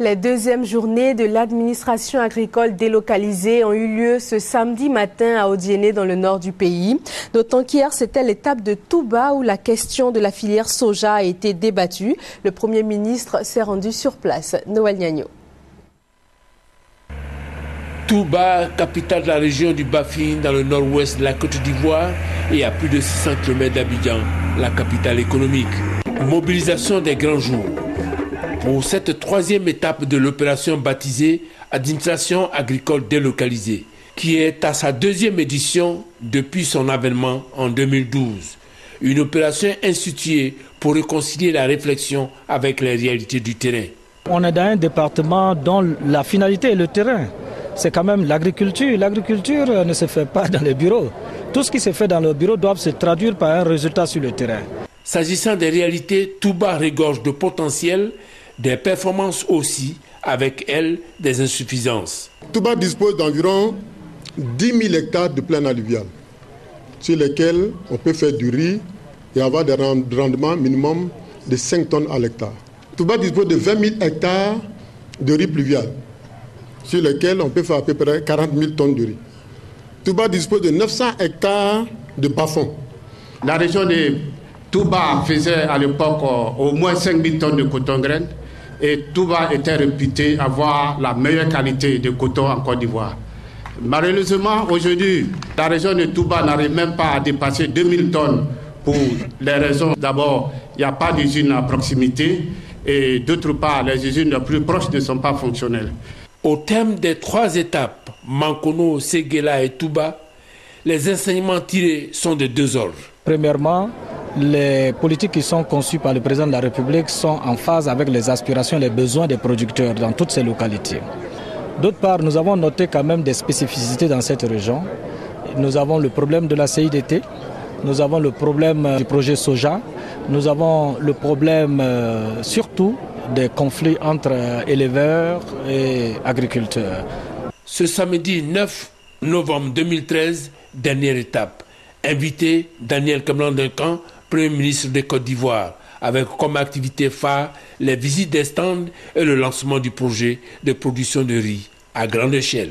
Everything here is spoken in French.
Les deuxièmes journées de l'administration agricole délocalisée ont eu lieu ce samedi matin à Odiéné dans le nord du pays. D'autant qu'hier, c'était l'étape de Touba où la question de la filière soja a été débattue. Le Premier ministre s'est rendu sur place. Noël Niagno. Touba, capitale de la région du Bafing dans le nord-ouest de la Côte d'Ivoire et à plus de 600 km d'Abidjan, la capitale économique. Mobilisation des grands jours. Pour cette troisième étape de l'opération baptisée Administration agricole délocalisée, qui est à sa deuxième édition depuis son avènement en 2012. Une opération instituée pour réconcilier la réflexion avec les réalités du terrain. On est dans un département dont la finalité est le terrain. C'est quand même l'agriculture. L'agriculture ne se fait pas dans les bureaux. Tout ce qui se fait dans le bureau doit se traduire par un résultat sur le terrain. S'agissant des réalités, Touba regorge de potentiel, des performances aussi, avec elles des insuffisances. Touba dispose d'environ 10 000 hectares de plaine alluviale, sur lesquels on peut faire du riz et avoir des rendements minimum de 5 tonnes à l'hectare. Touba dispose de 20 000 hectares de riz pluvial, sur lesquels on peut faire à peu près 40 000 tonnes de riz. Touba dispose de 900 hectares de bas-fonds. La région de Touba faisait à l'époque au moins 5 000 tonnes de coton-graine et Touba était réputé avoir la meilleure qualité de coton en Côte d'Ivoire. Malheureusement, aujourd'hui, la région de Touba n'arrive même pas à dépasser 2000 tonnes pour les raisons. D'abord, il n'y a pas d'usine à proximité et d'autre part, les usines les plus proches ne sont pas fonctionnelles. Au terme des 3 étapes, Mankono, Séguéla et Touba, les enseignements tirés sont de 2 ordres. Premièrement, les politiques qui sont conçues par le président de la République sont en phase avec les aspirations et les besoins des producteurs dans toutes ces localités. D'autre part, nous avons noté quand même des spécificités dans cette région. Nous avons le problème de la CIDT, nous avons le problème du projet soja, nous avons le problème surtout des conflits entre éleveurs et agriculteurs. Ce samedi 9 novembre 2013, dernière étape. Invité Daniel Cameron-Duncan, Premier ministre de Côte d'Ivoire, avec comme activité phare les visites des stands et le lancement du projet de production de riz à grande échelle.